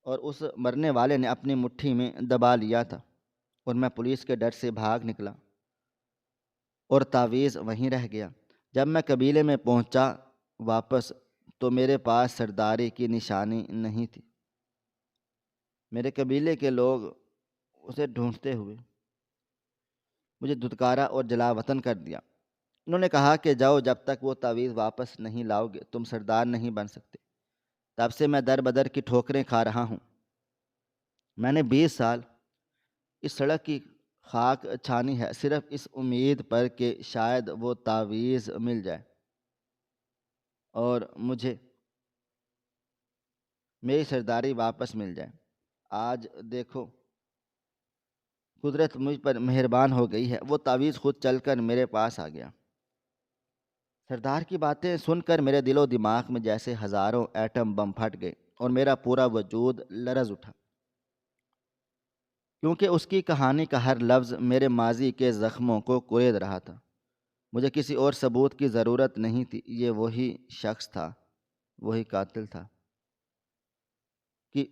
اور اس مرنے والے نے اپنی مٹھی میں دبا لیا تھا، اور میں پولیس کے ڈر سے بھاگ نکلا اور تعویذ وہیں رہ گیا۔ جب میں قبیلے میں پہنچا واپس تو میرے پاس سرداری کی نشانی نہیں تھی۔ میرے قبیلے کے لوگ اسے ڈھونڈتے ہوئے مجھے دھتکارا اور جلا وطن کر دیا۔ انہوں نے کہا کہ جاؤ، جب تک وہ تعویذ واپس نہیں لاؤ گے تم سردار نہیں بن سکتے۔ تب سے میں در بدر کی ٹھوکریں کھا رہا ہوں۔ میں نے 20 سال اس سڑک کی خاک چھانی ہے، صرف اس امید پر کہ شاید وہ تعویذ مل جائے اور مجھے میری سرداری واپس مل جائے۔ آج دیکھو، قدرت مجھ پر مہربان ہو گئی ہے، وہ تعویذ خود چل کر میرے پاس آ گیا۔ سردار کی باتیں سن کر میرے دل و دماغ میں جیسے ہزاروں ایٹم بم پھٹ گئے اور میرا پورا وجود لرز اٹھا، کیونکہ اس کی کہانی کا ہر لفظ میرے ماضی کے زخموں کو کورید رہا تھا۔ مجھے کسی اور ثبوت کی ضرورت نہیں تھی، یہ وہی شخص تھا، وہی قاتل تھا کہ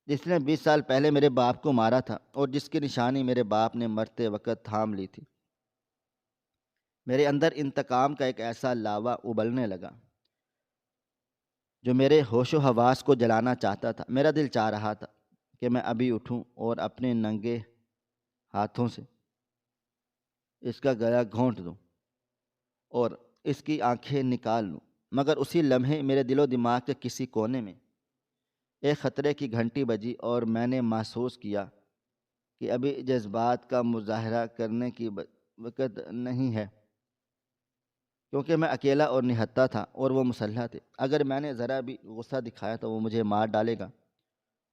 جس نے 20 سال پہلے میرے باپ کو مارا تھا، اور جس کی نشانی میرے باپ نے مرتے وقت تھام لی تھی۔ میرے اندر انتقام کا ایک ایسا لاوا ابلنے لگا جو میرے ہوش و حواس کو جلانا چاہتا تھا۔ میرا دل چاہ رہا تھا کہ میں ابھی اٹھوں اور اپنے ننگے ہاتھوں سے اس کا گلا گھونٹ دوں اور اس کی آنکھیں نکال لوں، مگر اسی لمحے میرے دل و دماغ کے کسی کونے میں ایک خطرے کی گھنٹی بجی، اور میں نے محسوس کیا کہ ابھی جذبات کا مظاہرہ کرنے کی وقت نہیں ہے، کیونکہ میں اکیلا اور نہتھا تھا اور وہ مسلح تھے۔ اگر میں نے ذرا بھی غصہ دکھایا تو وہ مجھے مار ڈالے گا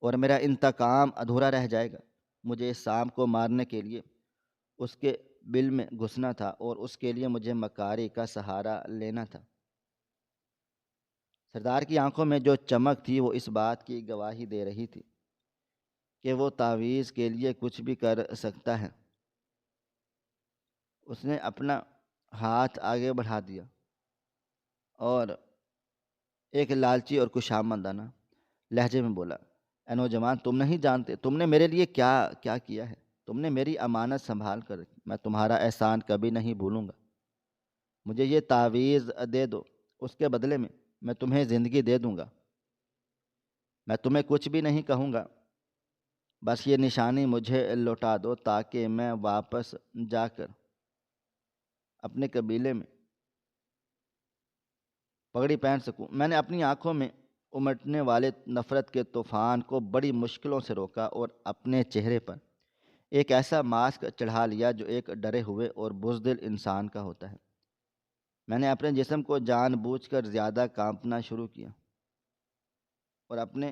اور میرا انتقام ادھورا رہ جائے گا۔ مجھے اس سام کو مارنے کے لیے اس کے بل میں گھسنا تھا، اور اس کے لیے مجھے مکاری کا سہارا لینا تھا۔ سردار کی آنکھوں میں جو چمک تھی وہ اس بات کی گواہی دے رہی تھی کہ وہ تعویذ کے لیے کچھ بھی کر سکتا ہے۔ اس نے اپنا ہاتھ آگے بڑھا دیا اور ایک لالچی اور خوشامدانہ لہجے میں بولا، اے نوجوان، تم نہیں جانتے تم نے میرے لیے کیا کیا ہے۔ تم نے میری امانت سنبھال کر رکھی، میں تمہارا احسان کبھی نہیں بھولوں گا۔ مجھے یہ تعویذ دے دو، اس کے بدلے میں تمہیں زندگی دے دوں گا۔ میں تمہیں کچھ بھی نہیں کہوں گا، بس یہ نشانی مجھے لوٹا دو تاکہ میں واپس جا کر اپنے قبیلے میں پگڑی پہن سکوں۔ میں نے اپنی آنکھوں میں امٹنے والے نفرت کے طوفان کو بڑی مشکلوں سے روکا اور اپنے چہرے پر ایک ایسا ماسک چڑھا لیا جو ایک ڈرے ہوئے اور بزدل انسان کا ہوتا ہے۔ میں نے اپنے جسم کو جان بوجھ کر زیادہ کانپنا شروع کیا اور اپنے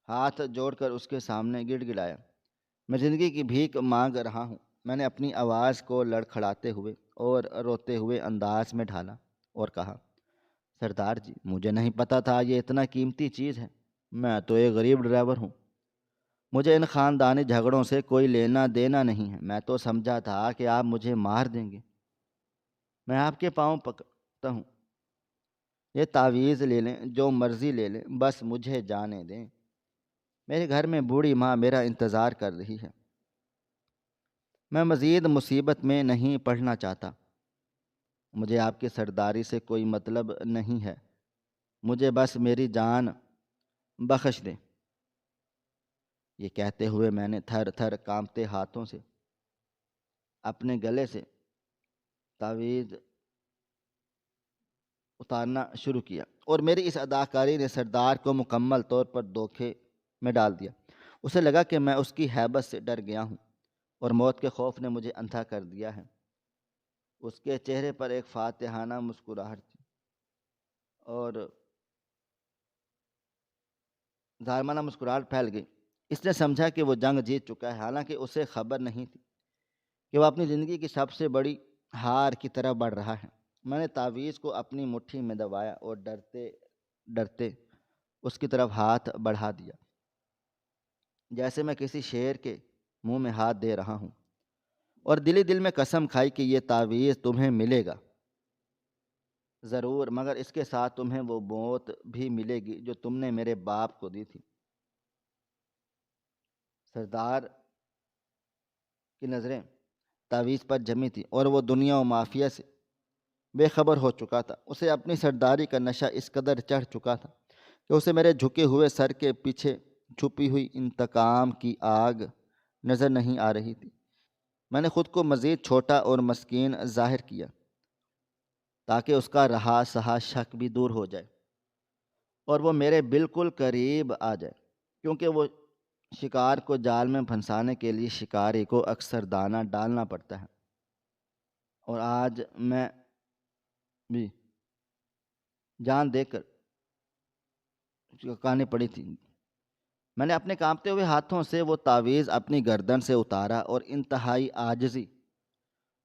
ہاتھ جوڑ کر اس کے سامنے گڑ گڑایا، میں زندگی کی بھیک مانگ رہا ہوں۔ میں نے اپنی آواز کو لڑکھڑاتے ہوئے اور روتے ہوئے انداز میں ڈھالا اور کہا، سردار جی، مجھے نہیں پتا تھا یہ اتنا قیمتی چیز ہے۔ میں تو ایک غریب ڈرائیور ہوں، مجھے ان خاندانی جھگڑوں سے کوئی لینا دینا نہیں ہے۔ میں تو سمجھا تھا کہ آپ مجھے مار دیں گے۔ میں آپ کے پاؤں پکڑتا ہوں، یہ تعویذ لے لیں، جو مرضی لے لیں، بس مجھے جانے دیں۔ میرے گھر میں بوڑھی ماں میرا انتظار کر رہی ہے۔ میں مزید مصیبت میں نہیں پڑنا چاہتا۔ مجھے آپ کی سرداری سے کوئی مطلب نہیں ہے، مجھے بس میری جان بخش دیں۔ یہ کہتے ہوئے میں نے تھر تھر کانپتے ہاتھوں سے اپنے گلے سے تعویذ اتارنا شروع کیا، اور میری اس اداکاری نے سردار کو مکمل طور پر دھوکے میں ڈال دیا۔ اسے لگا کہ میں اس کی ہیبت سے ڈر گیا ہوں اور موت کے خوف نے مجھے اندھا کر دیا ہے۔ اس کے چہرے پر ایک فاتحانہ مسکراہٹ تھی اور ظالمانہ مسکراہٹ پھیل گئی۔ اس نے سمجھا کہ وہ جنگ جیت چکا ہے، حالانکہ اسے خبر نہیں تھی کہ وہ اپنی زندگی کی سب سے بڑی ہار کی طرف بڑھ رہا ہے۔ میں نے تعویذ کو اپنی مٹھی میں دبایا اور ڈرتے ڈرتے اس کی طرف ہاتھ بڑھا دیا، جیسے میں کسی شیر کے منہ میں ہاتھ دے رہا ہوں، اور دل دل میں قسم کھائی کہ یہ تعویذ تمہیں ملے گا ضرور، مگر اس کے ساتھ تمہیں وہ موت بھی ملے گی جو تم نے میرے باپ کو دی تھی۔ سردار کی نظریں تعویذ پر جمی تھی اور وہ دنیا و مافیا سے بے خبر ہو چکا تھا۔ اسے اپنی سرداری کا نشہ اس قدر چڑھ چکا تھا کہ اسے میرے جھکے ہوئے سر کے پیچھے چھپی ہوئی انتقام کی آگ نظر نہیں آ رہی تھی۔ میں نے خود کو مزید چھوٹا اور مسکین ظاہر کیا تاکہ اس کا رہا سہا شک بھی دور ہو جائے اور وہ میرے بالکل قریب آ جائے، کیونکہ وہ شکار کو جال میں پھنسانے کے لیے شکاری کو اکثر دانہ ڈالنا پڑتا ہے، اور آج میں بھی جان دے کر چکانی پڑی تھی۔ میں نے اپنے کانپتے ہوئے ہاتھوں سے وہ تعویذ اپنی گردن سے اتارا اور انتہائی عاجزی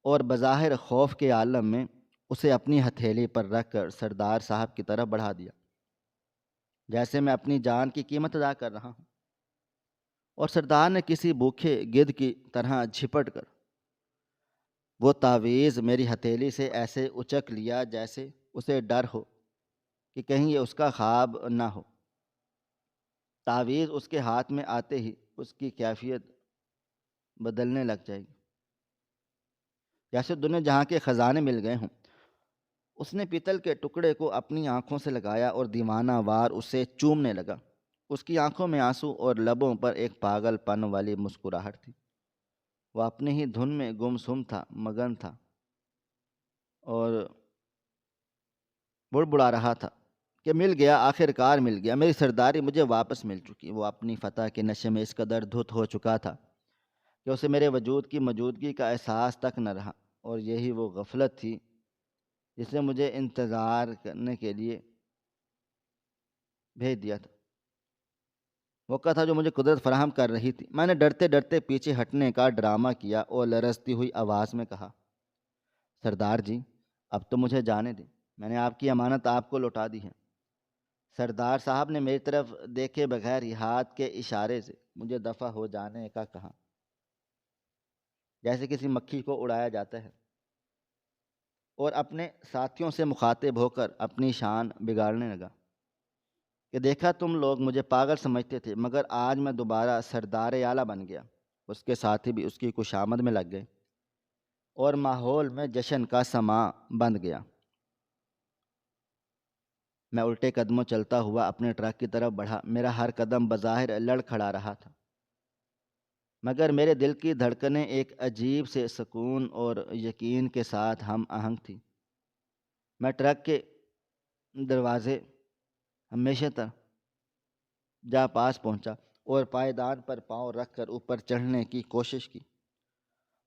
اور بظاہر خوف کے عالم میں اسے اپنی ہتھیلی پر رکھ کر سردار صاحب کی طرف بڑھا دیا، جیسے میں اپنی جان کی قیمت ادا کر رہا ہوں۔ اور سردار نے کسی بھوکے گدھ کی طرح جھپٹ کر وہ تعویذ میری ہتھیلی سے ایسے اچک لیا جیسے اسے ڈر ہو کہ کہیں یہ اس کا خواب نہ ہو۔ تعویذ اس کے ہاتھ میں آتے ہی اس کی کیفیت بدلنے لگ جائے گی، جیسے دنیا جہاں کے خزانے مل گئے ہوں۔ اس نے پیتل کے ٹکڑے کو اپنی آنکھوں سے لگایا اور دیوانہ وار اسے چومنے لگا۔ اس کی آنکھوں میں آنسو اور لبوں پر ایک پاگل پن والی مسکراہٹ تھی۔ وہ اپنی ہی دھن میں گمسم تھا، مگن تھا اور بڑبڑا رہا تھا کہ مل گیا، آخر کار مل گیا، میری سرداری مجھے واپس مل چکی۔ وہ اپنی فتح کے نشے میں اس قدر دھت ہو چکا تھا کہ اسے میرے وجود کی موجودگی کا احساس تک نہ رہا، اور یہی وہ غفلت تھی جس نے مجھے انتظار کرنے کے لیے بھیج دیا تھا، موقع تھا جو مجھے قدرت فراہم کر رہی تھی۔ میں نے ڈرتے ڈرتے پیچھے ہٹنے کا ڈرامہ کیا اور لرزتی ہوئی آواز میں کہا، سردار جی، اب تو مجھے جانے دیں، میں نے آپ کی امانت آپ کو لوٹا دی ہے۔ سردار صاحب نے میری طرف دیکھے بغیر ہی ہاتھ کے اشارے سے مجھے دفع ہو جانے کا کہا، جیسے کسی مکھی کو اڑایا جاتا ہے، اور اپنے ساتھیوں سے مخاطب ہو کر اپنی شان بگاڑنے لگا کہ دیکھا تم لوگ مجھے پاگل سمجھتے تھے، مگر آج میں دوبارہ سردار اعلیٰ بن گیا۔ اس کے ساتھی بھی اس کی خوشامد میں لگ گئے اور ماحول میں جشن کا سماں بند گیا۔ میں الٹے قدموں چلتا ہوا اپنے ٹرک کی طرف بڑھا۔ میرا ہر قدم بظاہر لڑ کھڑا رہا تھا، مگر میرے دل کی دھڑکنیں ایک عجیب سے سکون اور یقین کے ساتھ ہم آہنگ تھیں۔ میں ٹرک کے دروازے ہمیشہ تک جا پاس پہنچا اور پائیدان پر پاؤں رکھ کر اوپر چڑھنے کی کوشش کی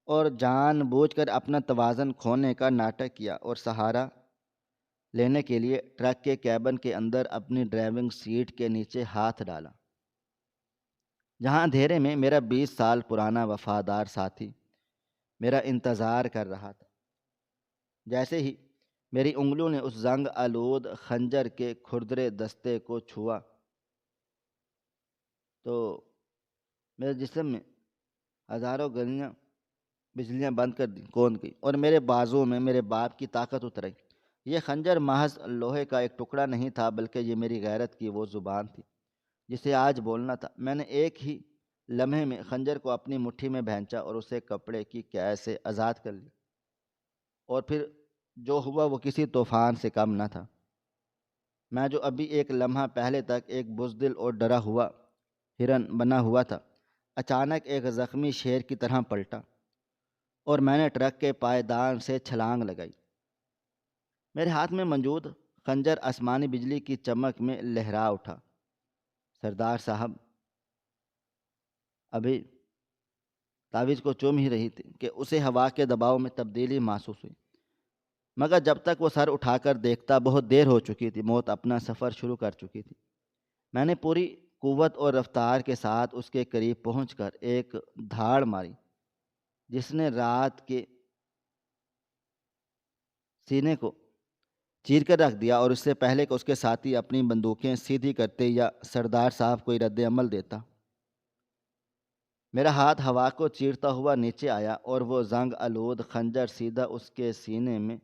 اور جان بوجھ کر اپنا توازن کھونے کا ناٹک کیا اور سہارا لینے کے لیے ٹرک کے کیبن کے اندر اپنی ڈرائیونگ سیٹ کے نیچے ہاتھ ڈالا، جہاں اندھیرے میں میرا 20 سال پرانا وفادار ساتھی میرا انتظار کر رہا تھا۔ جیسے ہی میری انگلیوں نے اس زنگ آلود خنجر کے کھردرے دستے کو چھوا تو میرے جسم میں ہزاروں گلیاں بجلیاں بند کر دی کون گئی اور میرے بازوؤں میں میرے باپ کی طاقت اتر آئی۔ یہ خنجر محض لوہے کا ایک ٹکڑا نہیں تھا، بلکہ یہ میری غیرت کی وہ زبان تھی جسے آج بولنا تھا۔ میں نے ایک ہی لمحے میں خنجر کو اپنی مٹھی میں بھینچا اور اسے کپڑے کی قید سے آزاد کر لیا، اور پھر جو ہوا وہ کسی طوفان سے کم نہ تھا۔ میں جو ابھی ایک لمحہ پہلے تک ایک بزدل اور ڈرا ہوا ہرن بنا ہوا تھا، اچانک ایک زخمی شیر کی طرح پلٹا اور میں نے ٹرک کے پائیدان سے چھلانگ لگائی۔ میرے ہاتھ میں موجود خنجر آسمانی بجلی کی چمک میں لہرا اٹھا۔ سردار صاحب ابھی تعویذ کو چوم ہی رہی تھی کہ اسے ہوا کے دباؤ میں تبدیلی محسوس ہوئی، مگر جب تک وہ سر اٹھا کر دیکھتا بہت دیر ہو چکی تھی۔ موت اپنا سفر شروع کر چکی تھی۔ میں نے پوری قوت اور رفتار کے ساتھ اس کے قریب پہنچ کر ایک دھاڑ ماری جس نے رات کے سینے کو چیر کر رکھ دیا، اور اس سے پہلے کہ اس کے ساتھی اپنی بندوقیں سیدھی کرتے یا سردار صاحب کوئی رد عمل دیتا، میرا ہاتھ ہوا کو چیرتا ہوا نیچے آیا اور وہ زنگ آلود خنجر سیدھا اس کے سینے میں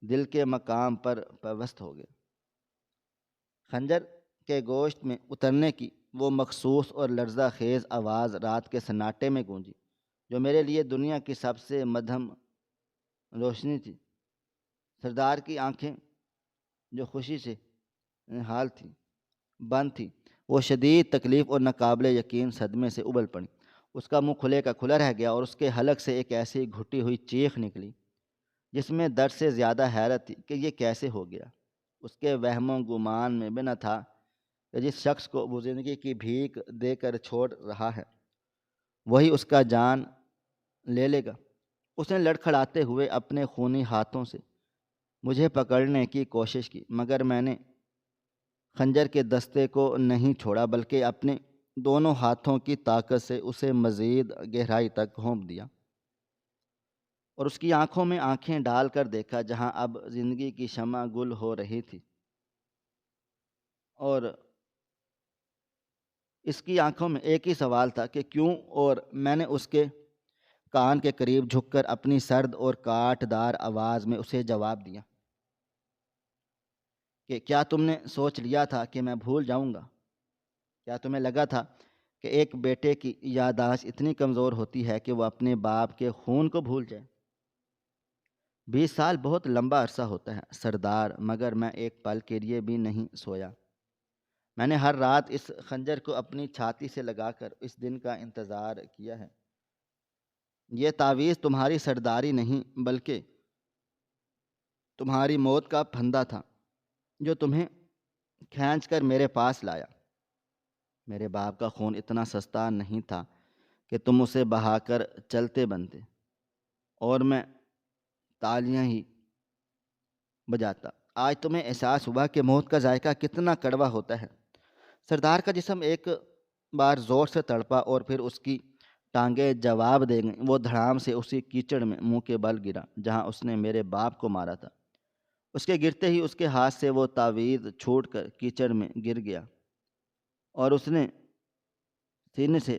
دل کے مقام پر پیوست ہو گیا۔ خنجر کے گوشت میں اترنے کی وہ مخصوص اور لرزہ خیز آواز رات کے سناٹے میں گونجی، جو میرے لیے دنیا کی سب سے مدھم روشنی تھی۔ سردار کی آنکھیں جو خوشی سے حال تھی بند تھی، وہ شدید تکلیف اور ناقابل یقین صدمے سے ابل پڑی۔ اس کا منہ کھلے کا کھلا رہ گیا اور اس کے حلق سے ایک ایسی گھٹی ہوئی چیخ نکلی جس میں درد سے زیادہ حیرت تھی کہ یہ کیسے ہو گیا۔ اس کے وہم و گمان میں بھی نہ تھا کہ جس شخص کو وہ زندگی کی بھیک دے کر چھوڑ رہا ہے وہی اس کا جان لے لے گا۔ اس نے لڑکھڑاتے ہوئے اپنے خونی ہاتھوں سے مجھے پکڑنے کی کوشش کی، مگر میں نے خنجر کے دستے کو نہیں چھوڑا، بلکہ اپنے دونوں ہاتھوں کی طاقت سے اسے مزید گہرائی تک گھونپ دیا اور اس کی آنکھوں میں آنکھیں ڈال کر دیکھا جہاں اب زندگی کی شمع گل ہو رہی تھی، اور اس کی آنکھوں میں ایک ہی سوال تھا کہ کیوں، اور میں نے اس کے کان کے قریب جھک کر اپنی سرد اور کاٹ دار آواز میں اسے جواب دیا کہ کیا تم نے سوچ لیا تھا کہ میں بھول جاؤں گا؟ کیا تمہیں لگا تھا کہ ایک بیٹے کی یادداشت اتنی کمزور ہوتی ہے کہ وہ اپنے باپ کے خون کو بھول جائے؟ 20 سال بہت لمبا عرصہ ہوتا ہے سردار، مگر میں ایک پل کے لیے بھی نہیں سویا۔ میں نے ہر رات اس خنجر کو اپنی چھاتی سے لگا کر اس دن کا انتظار کیا ہے۔ یہ تعویذ تمہاری سرداری نہیں بلکہ تمہاری موت کا پھندا تھا جو تمہیں کھینچ کر میرے پاس لایا۔ میرے باپ کا خون اتنا سستا نہیں تھا کہ تم اسے بہا کر چلتے بنتے اور میں تالیاں ہی بجاتا۔ آج تمہیں احساس ہوا کہ موت کا ذائقہ کتنا کڑوا ہوتا ہے۔ سردار کا جسم ایک بار زور سے تڑپا اور پھر اس کی ٹانگیں جواب دے گئیں۔ وہ دھڑام سے اسی کیچڑ میں منہ کے بل گرا جہاں اس نے میرے باپ کو مارا تھا۔ اس کے گرتے ہی اس کے ہاتھ سے وہ تعویذ چھوٹ کر کیچڑ میں گر گیا اور اس نے سینے سے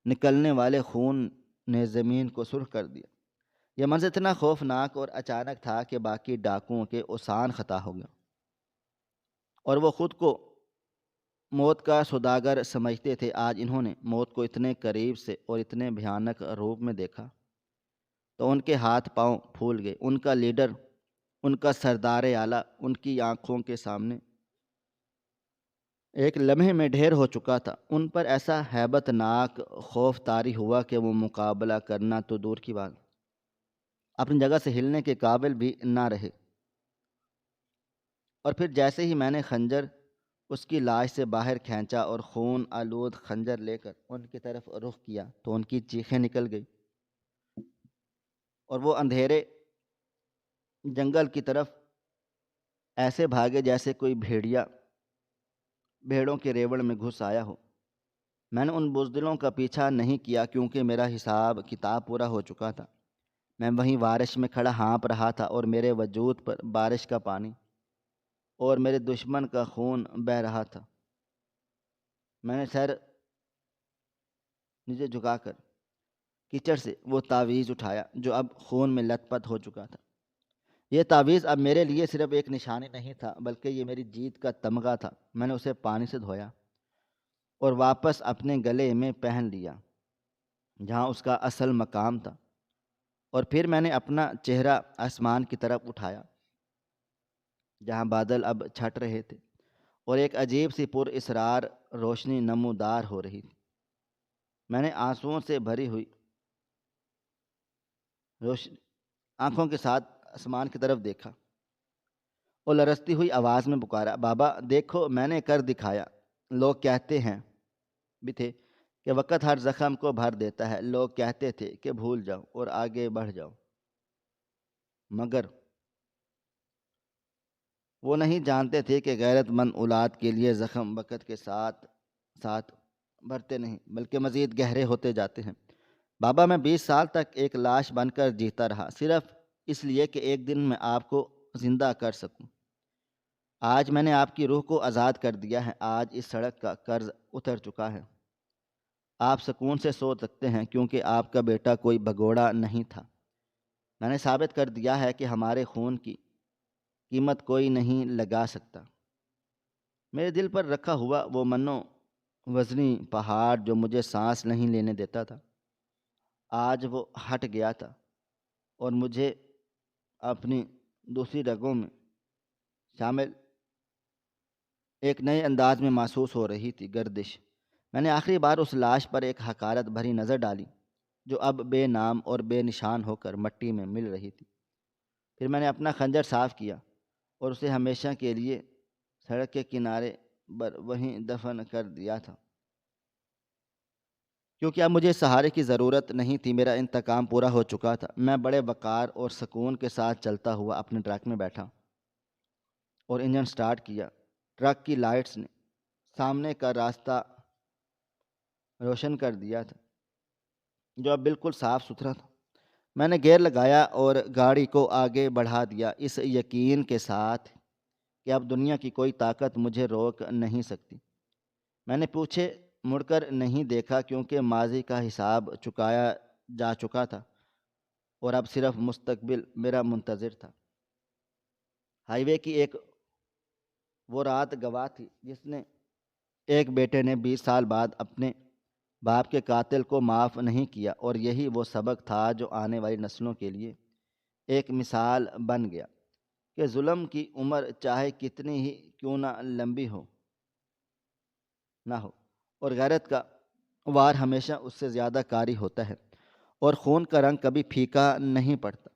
نکلنے والے خون نے زمین کو سرخ کر دیا۔ یہ منظر اتنا خوفناک اور اچانک تھا کہ باقی ڈاکوؤں کے اوسان خطا ہو گیا۔ اور وہ خود کو موت کا سوداگر سمجھتے تھے، آج انہوں نے موت کو اتنے قریب سے اور اتنے بھیانک روپ میں دیکھا تو ان کے ہاتھ پاؤں پھول گئے۔ ان کا لیڈر، ان کا سردار اعلیٰ ان کی آنکھوں کے سامنے ایک لمحے میں ڈھیر ہو چکا تھا۔ ان پر ایسا ہیبت ناک خوف طاری ہوا کہ وہ مقابلہ کرنا تو دور کی بات، اپنی جگہ سے ہلنے کے قابل بھی نہ رہے۔ اور پھر جیسے ہی میں نے خنجر اس کی لاش سے باہر کھینچا اور خون آلود خنجر لے کر ان کی طرف رخ کیا تو ان کی چیخیں نکل گئی اور وہ اندھیرے جنگل کی طرف ایسے بھاگے جیسے کوئی بھیڑیا بھیڑوں کے ریوڑ میں گھس آیا ہو۔ میں نے ان بزدلوں کا پیچھا نہیں کیا کیونکہ میرا حساب کتاب پورا ہو چکا تھا۔ میں وہیں بارش میں کھڑا ہانپ رہا تھا اور میرے وجود پر بارش کا پانی اور میرے دشمن کا خون بہہ رہا تھا۔ میں نے سر نیچے جھکا کر کیچڑ سے وہ تعویذ اٹھایا جو اب خون میں لت پت ہو چکا تھا۔ یہ تعویذ اب میرے لیے صرف ایک نشانی نہیں تھا بلکہ یہ میری جیت کا تمغہ تھا۔ میں نے اسے پانی سے دھویا اور واپس اپنے گلے میں پہن لیا جہاں اس کا اصل مقام تھا، اور پھر میں نے اپنا چہرہ آسمان کی طرف اٹھایا جہاں بادل اب چھٹ رہے تھے اور ایک عجیب سی پر اسرار روشنی نمودار ہو رہی تھی۔ میں نے آنسوؤں سے بھری ہوئی روشنی آنکھوں کے ساتھ آسمان کی طرف دیکھا اور لرزتی ہوئی آواز میں پکارا، بابا دیکھو میں نے کر دکھایا۔ لوگ کہتے ہیں بھی تھے کہ وقت ہر زخم کو بھر دیتا ہے، لوگ کہتے تھے کہ بھول جاؤ اور آگے بڑھ جاؤ، مگر وہ نہیں جانتے تھے کہ غیرت مند اولاد کے لیے زخم وقت کے ساتھ ساتھ بھرتے نہیں بلکہ مزید گہرے ہوتے جاتے ہیں۔ بابا میں 20 سال تک ایک لاش بن کر جیتا رہا صرف اس لیے کہ ایک دن میں آپ کو زندہ کر سکوں۔ آج میں نے آپ کی روح کو آزاد کر دیا ہے، آج اس سڑک کا قرض اتر چکا ہے۔ آپ سکون سے سو سکتے ہیں کیونکہ آپ کا بیٹا کوئی بھگوڑا نہیں تھا۔ میں نے ثابت کر دیا ہے کہ ہمارے خون کی قیمت کوئی نہیں لگا سکتا۔ میرے دل پر رکھا ہوا وہ منو وزنی پہاڑ جو مجھے سانس نہیں لینے دیتا تھا، آج وہ ہٹ گیا تھا اور مجھے اپنی دوسری رگوں میں شامل ایک نئے انداز میں محسوس ہو رہی تھی گردش۔ میں نے آخری بار اس لاش پر ایک حقارت بھری نظر ڈالی جو اب بے نام اور بے نشان ہو کر مٹی میں مل رہی تھی۔ پھر میں نے اپنا خنجر صاف کیا اور اسے ہمیشہ کے لیے سڑک کے کنارے پر وہیں دفن کر دیا تھا، کیونکہ اب مجھے سہارے کی ضرورت نہیں تھی، میرا انتقام پورا ہو چکا تھا۔ میں بڑے وقار اور سکون کے ساتھ چلتا ہوا اپنے ٹرک میں بیٹھا اور انجن سٹارٹ کیا۔ ٹرک کی لائٹس نے سامنے کا راستہ روشن کر دیا تھا جو اب بالکل صاف ستھرا تھا۔ میں نے گیئر لگایا اور گاڑی کو آگے بڑھا دیا اس یقین کے ساتھ کہ اب دنیا کی کوئی طاقت مجھے روک نہیں سکتی۔ میں نے پیچھے مڑ کر نہیں دیکھا کیونکہ ماضی کا حساب چکایا جا چکا تھا اور اب صرف مستقبل میرا منتظر تھا۔ ہائی وے کی ایک وہ رات گواہ تھی جس نے ایک بیٹے نے 20 سال بعد اپنے باپ کے قاتل کو معاف نہیں کیا، اور یہی وہ سبق تھا جو آنے والی نسلوں کے لیے ایک مثال بن گیا کہ ظلم کی عمر چاہے کتنی ہی کیوں نہ لمبی نہ ہو، اور غیرت کا وار ہمیشہ اس سے زیادہ کاری ہوتا ہے، اور خون کا رنگ کبھی پھیکا نہیں پڑتا۔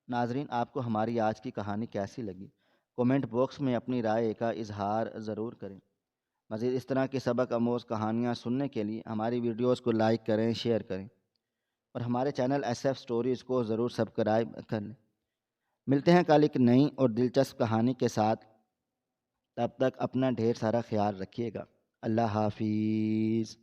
ناظرین، آپ کو ہماری آج کی کہانی کیسی لگی؟ کومنٹ باکس میں اپنی رائے کا اظہار ضرور کریں۔ مزید اس طرح کی سبق آموز کہانیاں سننے کے لیے ہماری ویڈیوز کو لائک کریں، شیئر کریں اور ہمارے چینل ایس ایف سٹوریز کو ضرور سبسکرائب کر لیں۔ ملتے ہیں کل ایک نئی اور دلچسپ کہانی کے ساتھ، تب تک اپنا ڈھیر سارا خیال رکھیے گا۔ اللہ حافظ۔